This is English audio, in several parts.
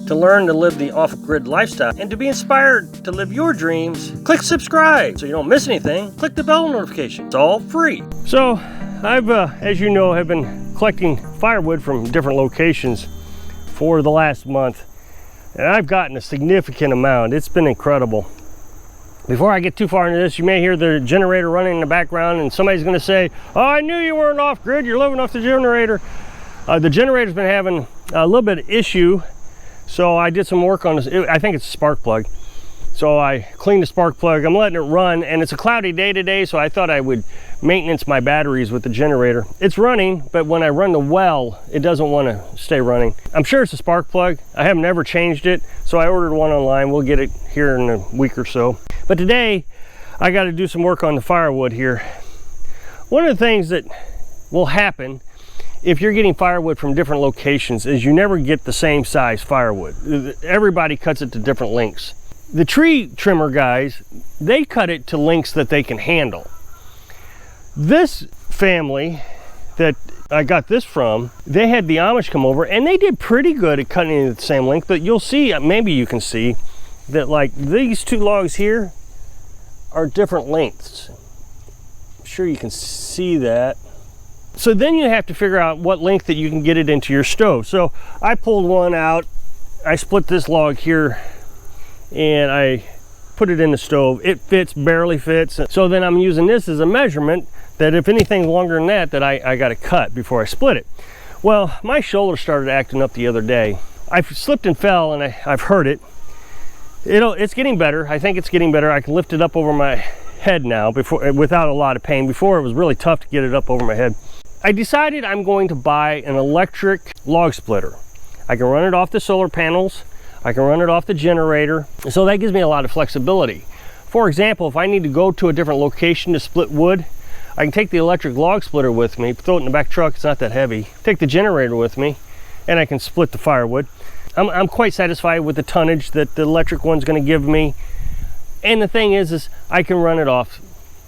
To learn to live the off-grid lifestyle and to be inspired to live your dreams, click subscribe so you don't miss anything. Click the bell notification. It's all free. So I've, as you know, have been collecting firewood from different locations for the last month. And I've gotten a significant amount. It's been incredible. Before I get too far into this, you may hear the generator running in the background and somebody's going to say, oh, I knew you weren't off grid, you're living off the generator. The generator's been having a little bit of issue, so I did some work on this. I think it's a spark plug. So I cleaned the spark plug, I'm letting it run, and it's a cloudy day today, so I thought I would maintenance my batteries with the generator. It's running, but when I run the well, it doesn't want to stay running. I'm sure it's a spark plug. I have never changed it, so I ordered one online. We'll get it here in a week or so. But today, I got to do some work on the firewood here. One of the things that will happen if you're getting firewood from different locations is you never get the same size firewood. Everybody cuts it to different lengths. The tree trimmer guys, they cut it to lengths that they can handle. This family that I got this from, they had the Amish come over and they did pretty good at cutting it at the same length, but you'll see, maybe you can see, that like these two logs here are different lengths. I'm sure you can see that. So then you have to figure out what length that you can get it into your stove. So I pulled one out, I split this log here, and I put it in the stove. It fits, barely fits. So then I'm using this as a measurement that if anything longer than that, I got to cut before I split it. Well, my shoulder started acting up the other day. I slipped and fell and I've hurt it. It's getting better. I think it's getting better. I can lift it up over my head now without a lot of pain. Before it was really tough to get it up over my head. I decided I'm going to buy an electric log splitter. I can run it off the solar panels. I can run it off the generator. So that gives me a lot of flexibility. For example, if I need to go to a different location to split wood, I can take the electric log splitter with me, throw it in the back truck, it's not that heavy. Take the generator with me, and I can split the firewood. I'm quite satisfied with the tonnage that the electric one's gonna give me. And the thing is I can run it off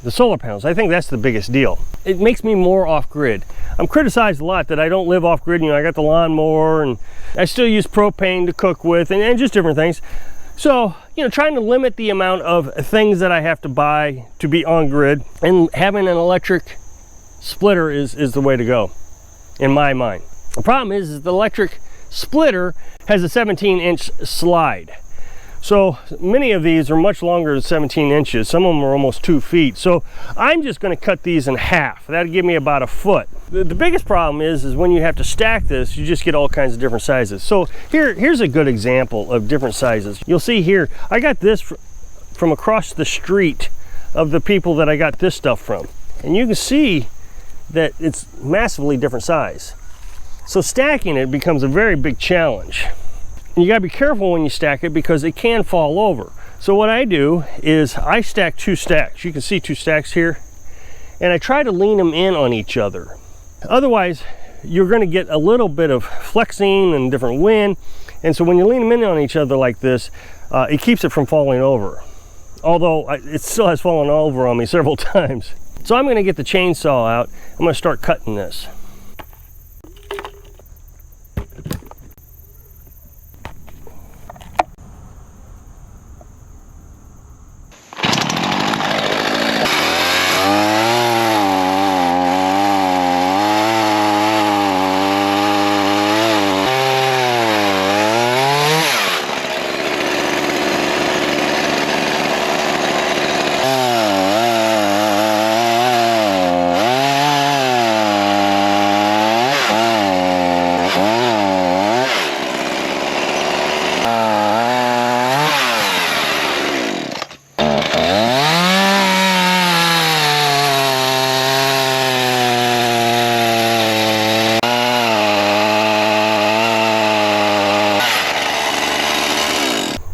the solar panels. I think that's the biggest deal. It makes me more off-grid. I'm criticized a lot that I don't live off-grid. You know, I got the lawnmower and I still use propane to cook with and just different things. So, you know, trying to limit the amount of things that I have to buy to be on grid, and having an electric splitter is the way to go, in my mind. The problem is the electric splitter has a 17-inch slide. So many of these are much longer than 17 inches. Some of them are almost 2 feet. So I'm just going to cut these in half. That'll give me about a foot. The biggest problem is when you have to stack this, you just get all kinds of different sizes. So here's a good example of different sizes. You'll see here, I got this from across the street of the people that I got this stuff from. And you can see that it's massively different size. So stacking it becomes a very big challenge. You gotta be careful when you stack it because it can fall over. So what I do is I stack 2 stacks. You can see 2 stacks here. And I try to lean them in on each other. Otherwise, you're gonna get a little bit of flexing and different wind. And so when you lean them in on each other like this, it keeps it from falling over. Although it still has fallen over on me several times. So I'm gonna get the chainsaw out. I'm gonna start cutting this.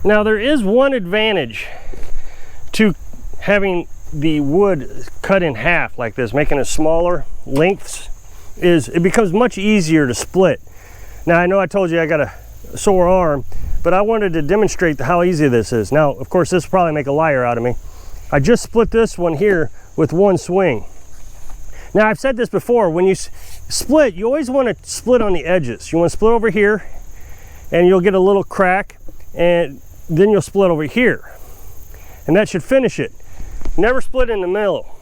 Now there is one advantage to having the wood cut in half like this, making it smaller lengths, is it becomes much easier to split. Now I know I told you I got a sore arm, but I wanted to demonstrate how easy this is. Now of course this will probably make a liar out of me. I just split this one here with one swing. Now I've said this before, when you split, you always want to split on the edges. You want to split over here and you'll get a little crack, and then you'll split over here, and that should finish it. Never split in the middle.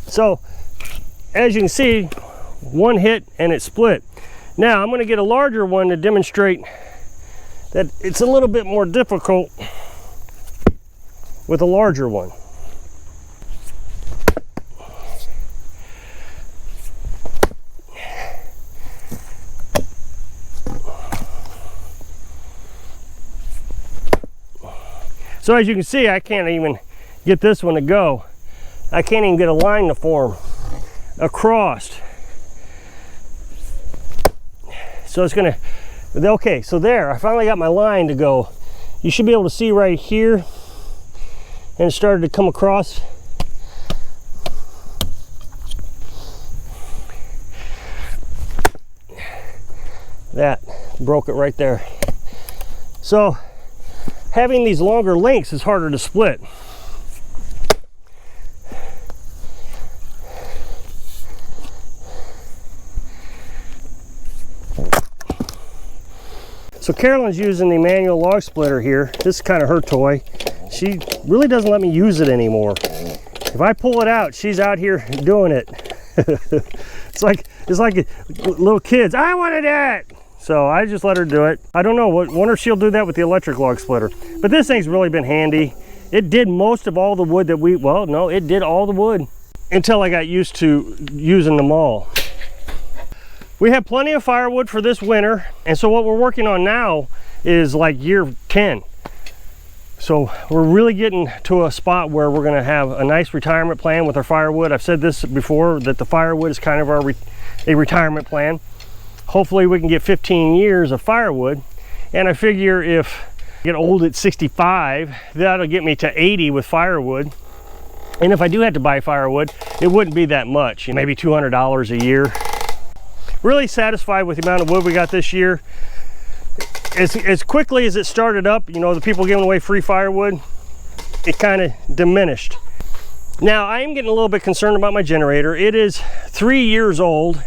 So as you can see, one hit and it split. Now I'm going to get a larger one to demonstrate that it's a little bit more difficult with a larger one. So as you can see, I can't even get this one to go. I can't even get a line to form across. So it's gonna, okay, so there, I finally got my line to go. You should be able to see right here, and it started to come across. That broke it right there. So having these longer lengths is harder to split. So Carolyn's using the manual log splitter here. This is kind of her toy. She really doesn't let me use it anymore. If I pull it out, she's out here doing it. it's like little kids. I wanted that. So I just let her do it. I don't know. Wonder if she'll do that with the electric log splitter. But this thing's really been handy. It did most of all the wood that well, no, it did all the wood until I got used to using them all. We have plenty of firewood for this winter, and so what we're working on now is like year 10. So we're really getting to a spot where we're going to have a nice retirement plan with our firewood. I've said this before, that the firewood is kind of a retirement plan. Hopefully we can get 15 years of firewood, and I figure if I get old at 65, that'll get me to 80 with firewood. And if I do have to buy firewood, it wouldn't be that much, maybe $200 a year. Really satisfied with the amount of wood we got this year. As quickly as it started up, you know, the people giving away free firewood, it kind of diminished. Now I am getting a little bit concerned about my generator. It is 3 years old,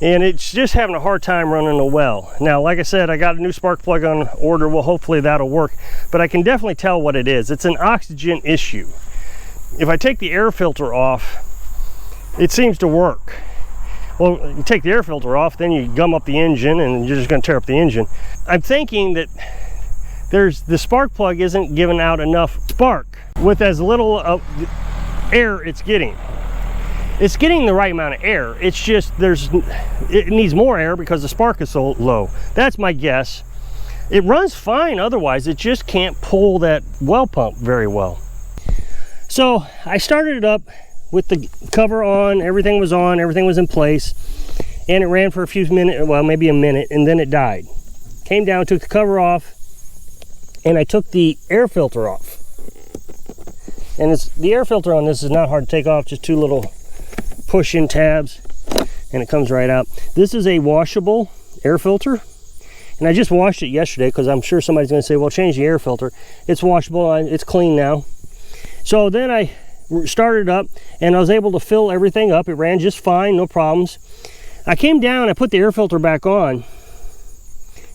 and it's just having a hard time running a well. Now, like I said, I got a new spark plug on order. Well, hopefully that'll work, but I can definitely tell what it is. It's an oxygen issue. If I take the air filter off, it seems to work. Well, you take the air filter off, then you gum up the engine, and you're just going to tear up the engine. I'm thinking that the spark plug isn't giving out enough spark with as little of air it's getting. It's getting the right amount of air. It's just it needs more air because the spark is so low. That's my guess. It runs fine otherwise. It just can't pull that well pump very well. So I started it up with the cover on, everything was in place, and it ran for a few minutes, well, maybe a minute, and then it died. Came down, took the cover off, and I took the air filter off. And the air filter on this is not hard to take off, just two little push-in tabs, and it comes right out. This is a washable air filter, and I just washed it yesterday because I'm sure somebody's going to say, well, change the air filter. It's washable, it's clean now. So then I started up, and I was able to fill everything up. It ran just fine, no problems. I came down, I put the air filter back on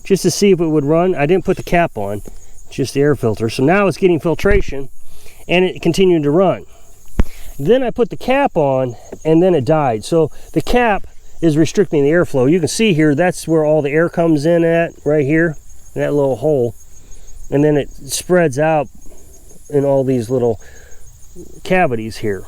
just to see if it would run. I didn't put the cap on, just the air filter. So now it's getting filtration, and it continued to run. Then I put the cap on, and then it died. So the cap is restricting the airflow. You can see here, that's where all the air comes in at, right here, in that little hole. And then it spreads out in all these little cavities here.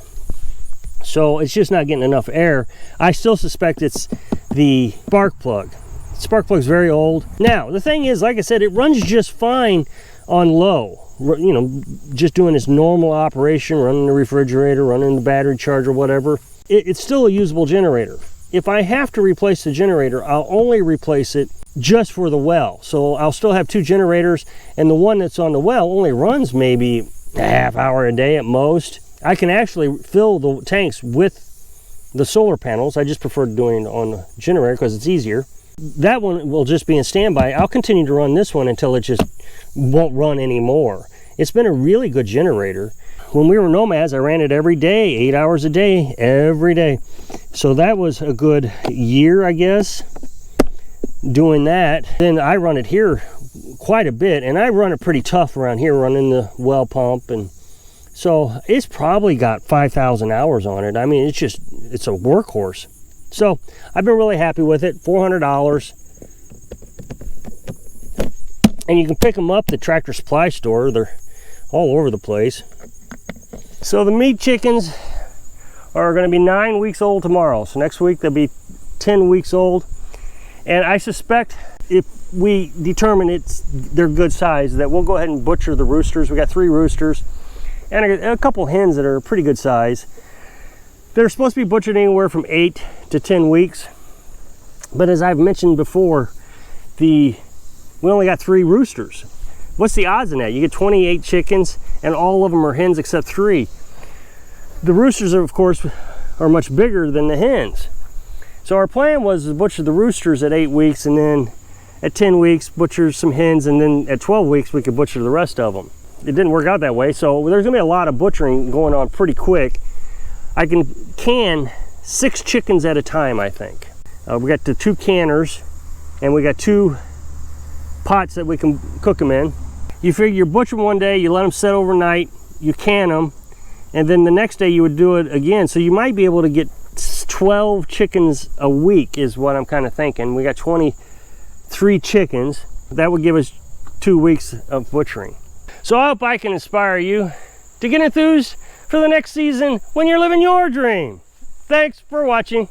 So it's just not getting enough air. I still suspect it's the spark plug. The spark plug's very old. Now, the thing is, like I said, it runs just fine on low. You know, just doing its normal operation, running the refrigerator, running the battery charger, whatever. It's still a usable generator. If I have to replace the generator, I'll only replace it just for the well. So I'll still have two generators, and the one that's on the well only runs maybe a half hour a day at most. I can actually fill the tanks with the solar panels. I just prefer doing it on the generator because it's easier. That one will just be in standby. I'll continue to run this one until it just won't run anymore. It's been a really good generator. when we were nomads, I ran it every day, 8 hours a day, every day. So that was a good year, I guess, doing that. Then I run it here quite a bit, and I run it pretty tough around here, running the well pump, and so it's probably got 5,000 hours on it. I mean, it's a workhorse. So I've been really happy with it. $400. And you can pick them up at the Tractor Supply store. They're all over the place. So the meat chickens are going to be 9 weeks old tomorrow. So next week they'll be 10 weeks old. And I suspect if we determine they're good size, that we'll go ahead and butcher the roosters. We got 3 roosters and a couple hens that are pretty good size. They're supposed to be butchered anywhere from 8 to 10 weeks. But as I've mentioned before, we only got 3 roosters. What's the odds in that? You get 28 chickens and all of them are hens except 3. The roosters, of course, are much bigger than the hens. So our plan was to butcher the roosters at 8 weeks, and then at 10 weeks butcher some hens, and then at 12 weeks we could butcher the rest of them. It didn't work out that way, so there's gonna be a lot of butchering going on pretty quick. I can 6 chickens at a time, I think. We got the 2 canners, and we got 2 pots that we can cook them in. You figure you butcher them one day, you let them set overnight, you can them, and then the next day you would do it again. So you might be able to get 12 chickens a week is what I'm kind of thinking. We got 23 chickens. That would give us 2 weeks of butchering. So I hope I can inspire you to get enthused for the next season when you're living your dream. Thanks for watching.